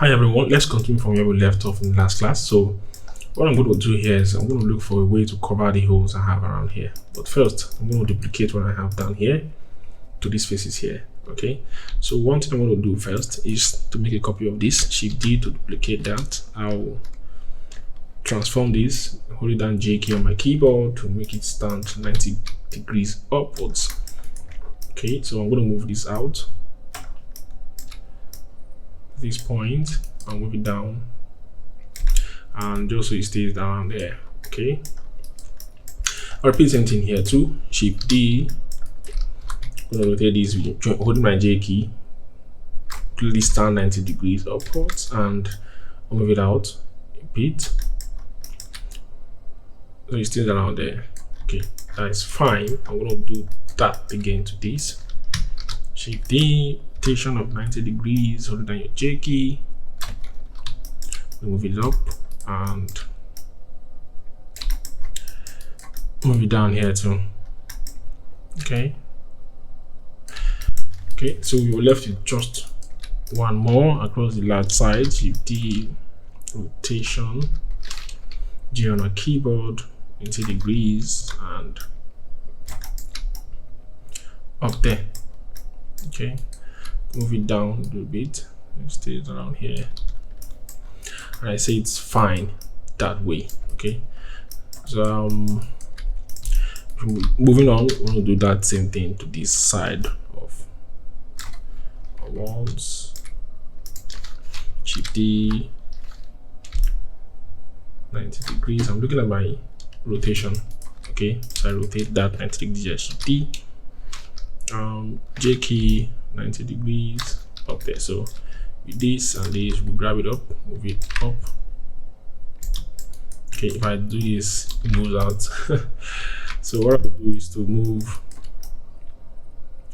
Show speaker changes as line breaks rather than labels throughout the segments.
Hi everyone, let's continue from where we left off in the last class. So what I'm going to do here is I'm going to look for a way to cover the holes I have around here. But first, I'm going to duplicate what I have down here to these faces here. Okay, so one thing I'm going to do first is to make a copy of this. Shift D to duplicate that. I'll transform this, hold it down J key on my keyboard to make it stand 90 degrees upwards. Okay, so I'm going to move this out. This point and move it down, and just so it stays down there. Okay, I'll repeat the same thing here too. Shift D, I'm gonna rotate this holding my J key, please stand 90 degrees upwards, and I'll move it out a bit so it stays around there. Okay, that is fine. I'm gonna do that again to this. Shift D, rotation of 90 degrees, hold down your J key, move it up and move it down here too. Okay, so you're left with just one more across the large side. Shift D, rotation, G on our keyboard, 90 degrees and up there. Okay, move it down a little bit, it stays around here, and I say it's fine that way. Okay, so moving on, we're going to do that same thing to this side of our walls. Shift D, 90 degrees. I'm looking at my rotation. Okay, so I rotate that 90 degrees. Shift D, J key, 90 degrees up there. So with this and this, we'll grab it up, move it up. Okay, if I do this, it moves out. So what I'll do is to move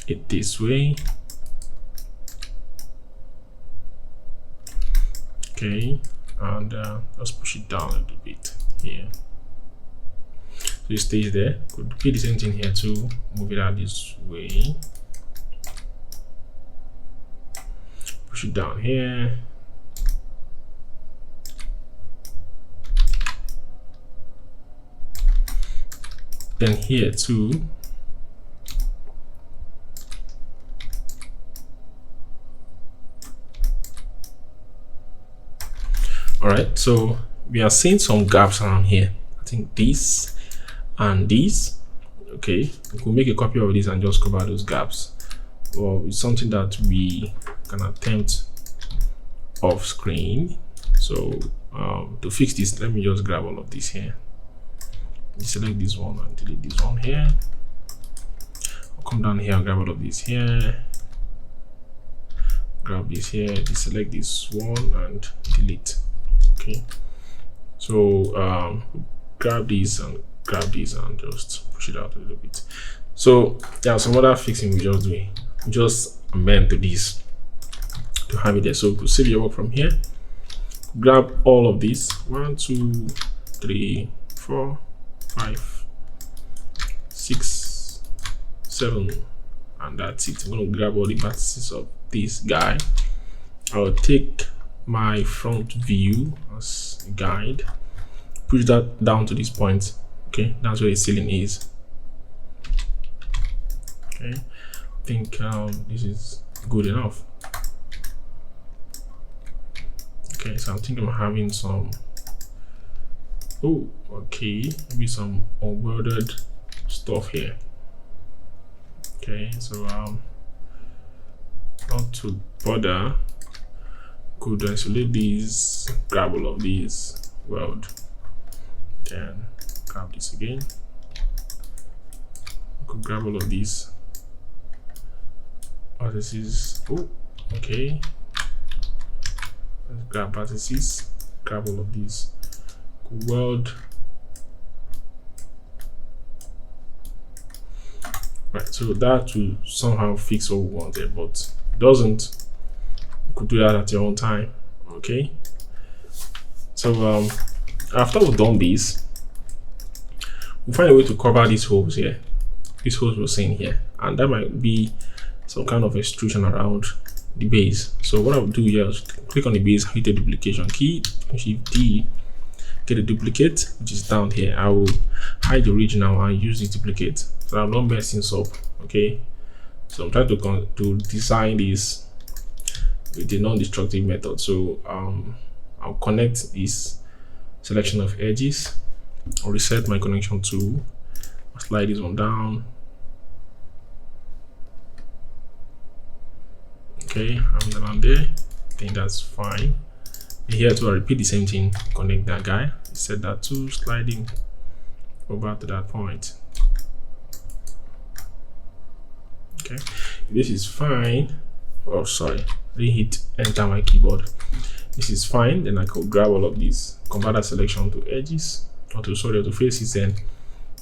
it this way. Okay, and let's push it down a little bit here so it stays there. Could repeat the same thing here too, move it out this way, push it down here, then here too. All right, so we are seeing some gaps around here. I think this and this. Okay, we could make a copy of this and just cover those gaps. Well, it's something that we can attempt off screen. So to fix this, let me just grab all of this here, select this one and delete this one here. I'll come down here and grab all of this here, grab this here, deselect this one and delete. Okay, so grab these and just push it out a little bit. So yeah, some other fixing we just doing, just amend to this to have it there. So to save your work from here, grab all of these 1 2 3 4 5 6 7, and that's it. I'm going to grab all the vertices of this guy. I'll take my front view as a guide, push that down to this point. Okay, that's where the ceiling is. Okay, I think this is good enough. Okay, so I think I'm having some, oh okay, maybe some unwelded stuff here. Okay, so not to bother, could isolate these, grab all of these, weld, then grab this again, could grab all of these. Oh, this is, oh okay, let's grab vertices, grab all of these, could weld. Right, so that will somehow fix what we wanted, but it doesn't. You could do that at your own time. Okay, so after we've done this, we'll find a way to cover these holes here, these holes we're seeing here, and that might be some kind of extrusion around the base. So what I'll do here is click on the base, hit the duplication key, Shift D, get a duplicate which is down here. I will hide the original and use the duplicate so I'm not messing up. Okay, so I'm trying to design this with the non-destructive method. So I'll connect this selection of edges. I'll reset my connection tool, I'll slide this one down. Okay, I'm down there. I think that's fine. Here to repeat the same thing, connect that guy, set that to sliding over to that point. Okay, this is fine. Oh, sorry, I didn't hit enter on my keyboard. This is fine. Then I could grab all of these, convert that selection to edges, or to faces, then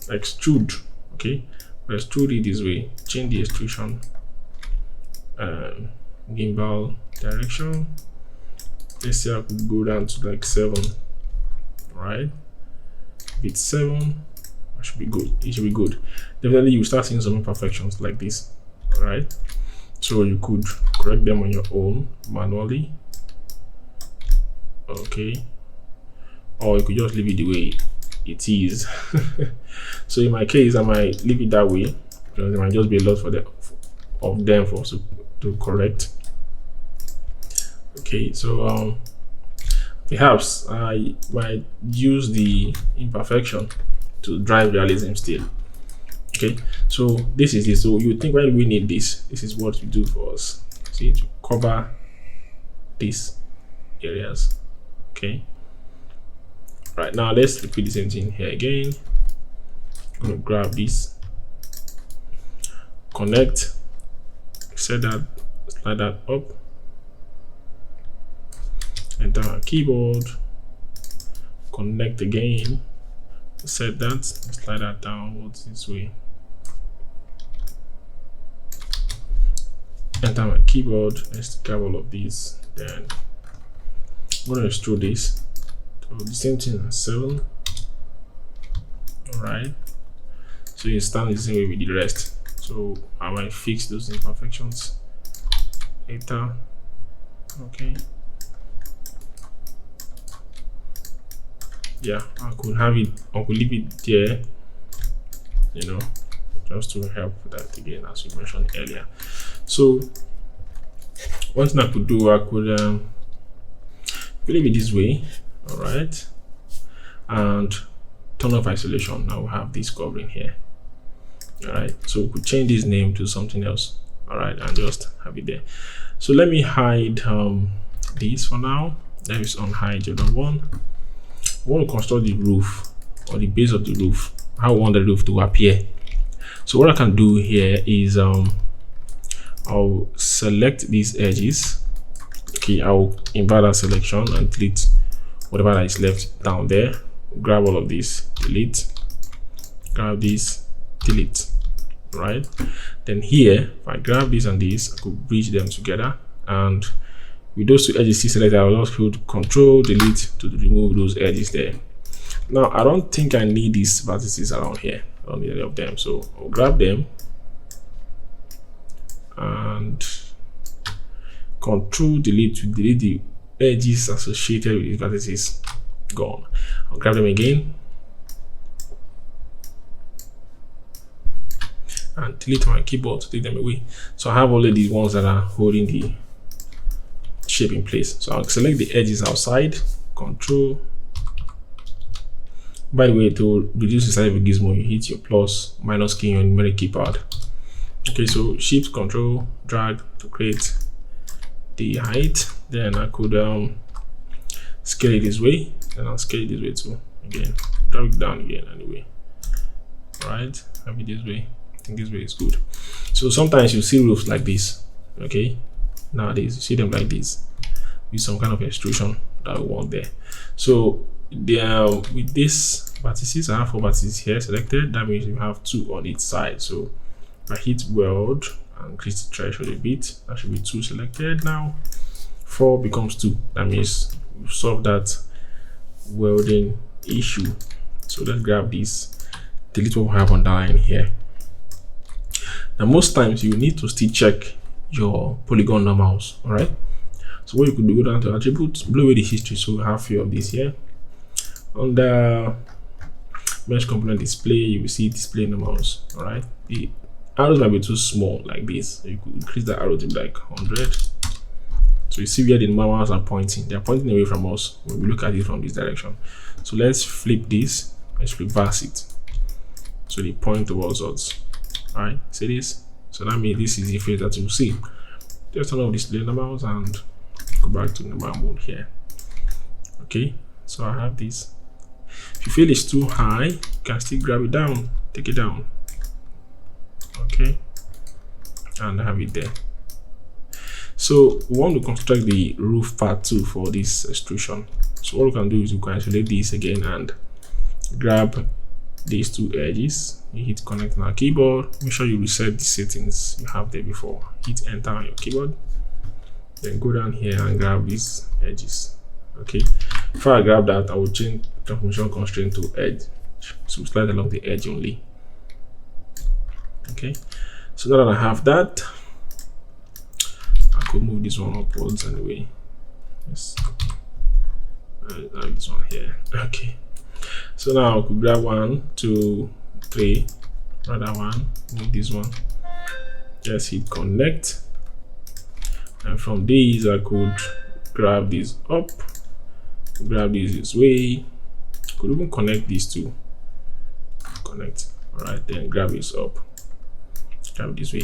extrude. Okay, extrude it this way, change the extrusion gimbal direction. Let's say I could go down to like 7. Right, if it's 7, it should be good. It should be good. Definitely you start seeing some imperfections like this. All right, so you could correct them on your own manually. Okay, or you could just leave it the way it is. So in my case, I might leave it that way because there might just be a lot of them for us to correct. Okay, so perhaps I might use the imperfection to drive realism still. Okay, so this is it. So you think, why do we need this? This is what we do for us. See, to cover these areas. Okay, right, now let's repeat the same thing here again. I'm gonna grab this, connect, set that, slide that up, enter our keyboard, connect again, set that, slide that downwards this way, enter my keyboard, let's grab all of these, then I'm going to extrude this to the same thing as 7. All right, so you stand the same way with the rest. So I might fix those imperfections later. Okay, yeah, I could leave it there, you know, just to help with that again, as we mentioned earlier. So one thing I could do, I could leave it this way. All right, and turn off isolation. Now we have this covering here. All right, so we could change this name to something else. All right, and just have it there. So let me hide this for now. Let me unhide the other one. I want to construct the roof, or the base of the roof, how I want the roof to appear. So what I can do here is I'll select these edges. Okay, I'll invert that selection and delete whatever that is left down there. Grab all of this, delete, grab this, delete. Right, then here if I grab this and this, I could bridge them together, and with those two edges selected, I'll just put Control Delete to remove those edges there. Now I don't think I need these vertices around here. I don't need any of them, so I'll grab them and Control Delete to delete the edges associated with these vertices. Gone. I'll grab them again and delete my keyboard to take them away. So I have only these ones that are holding the shape in place. So I'll select the edges outside, Control. By the way, to reduce the size of a gizmo, you hit your plus minus key on numeric keypad. Okay, so Shift Control drag to create the height. Then I could scale it this way, and I'll scale it this way too. Again, drag it down again anyway. All right, have it this way. I think this way is good. So sometimes you see roofs like this. Okay, nowadays you see them like this with some kind of extrusion that we want there. So with this vertices, I have 4 vertices here selected. That means you have 2 on each side. So if I hit weld and increase the threshold a bit, that should be 2 selected. Now 4 becomes 2. That means we've solved that welding issue. So let's grab this, delete what we have underlined here. Now most times you need to still check your polygon normals. All right. So what you could do, go down to attributes, blow away the history. So we have few of this here. Under mesh component display, you will see display normals. All right. The arrows might be too small like this. So you could increase the arrow to like 100. So you see where the normals are pointing. They are pointing away from us when we look at it from this direction. So let's flip this. Let's reverse it. So they point towards us. All right. See this? So that means this is the face that you see. Just turn off display normals and go back to normal mode here. Okay. So I have this. If you feel it's too high, you can still grab it down, take it down. Okay. And I have it there. So we want to construct the roof part 2 for this extrusion. So what we can do is we can isolate this again and grab these 2 edges. You hit connect on our keyboard. Make sure you reset the settings you have there before. Hit enter on your keyboard. Then go down here and grab these edges. Okay. Before I grab that, I will change transformation constraint to edge. So slide along the edge only. Okay. So now that I have that, I could move this one upwards anyway. Yes. This one here. Okay. So now I could grab 1, 2, 3, rather 1, move this one. Just hit connect. And from these, I could grab this up, grab this way. Could even connect these two. Connect. Alright, then grab this up. Grab this way.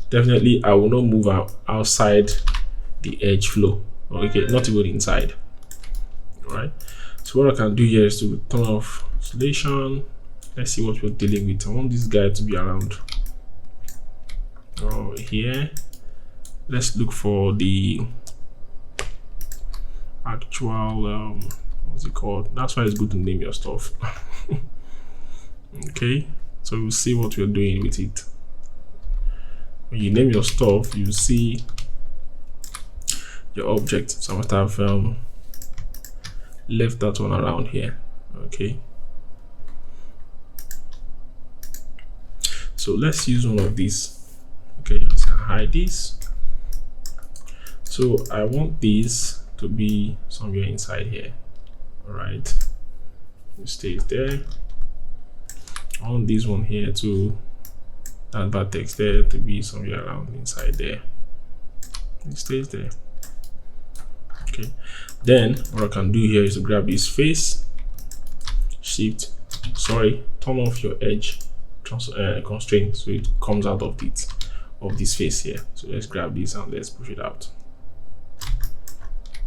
Definitely, I will not move outside the edge flow. Okay, not even inside. Alright. So what I can do here is to turn off isolation. Let's see what we're dealing with. I want this guy to be around here. Let's look for the actual what's it called? That's why it's good to name your stuff. Okay, so we'll see what we're doing with it. When you name your stuff, you see your object. So I must have left that one around here. Okay, so let's use one of these. Okay, let's hide this. So I want this to be somewhere inside here. All right, it stays there. I want this one here to, that vertex there, to be somewhere around inside there. It stays there. Okay, then what I can do here is to grab this face, turn off your edge constraint so it comes out of it, of this face here. So let's grab this and let's push it out.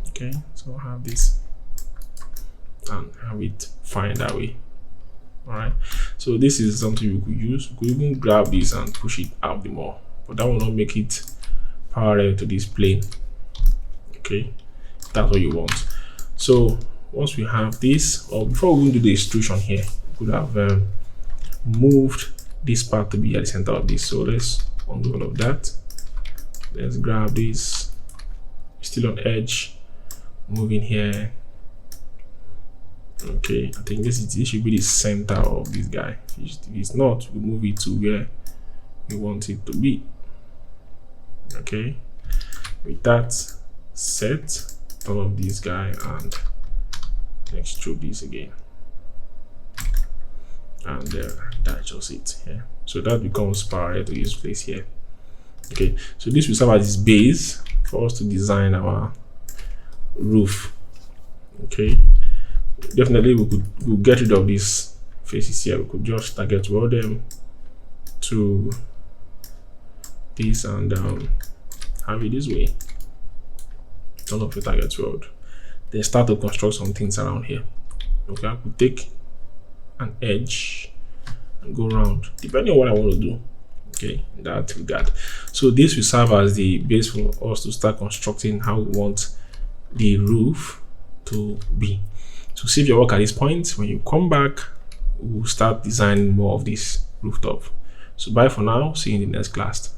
Okay, so I have this and have it fine that way. All right, so this is something you could use. You could even grab this and push it out the more, but that will not make it parallel to this plane. Okay, that's what you want. So once we have this, or before we even do the extrusion here, we could have moved this part to be at the center of this. So let's undo all of that. Let's grab this, still on edge, move in here. Okay, I think this should be the center of this guy. If it's not, we move it to where we want it to be. Okay, with that set, turn off this guy and extrude this again, and that's just it here. So that becomes parallel to this place here. Okay, so this will serve as this base for us to design our roof. Okay, definitely we'll get rid of these faces here. We could just target weld them to this and have it this way. Turn off the target weld, then start to construct some things around here. Okay, I could take an edge and go around depending on what I want to do. Okay, in that regard. So this will serve as the base for us to start constructing how we want the roof to be. So save your work at this point. When you come back, we'll start designing more of this rooftop. So bye for now. See you in the next class.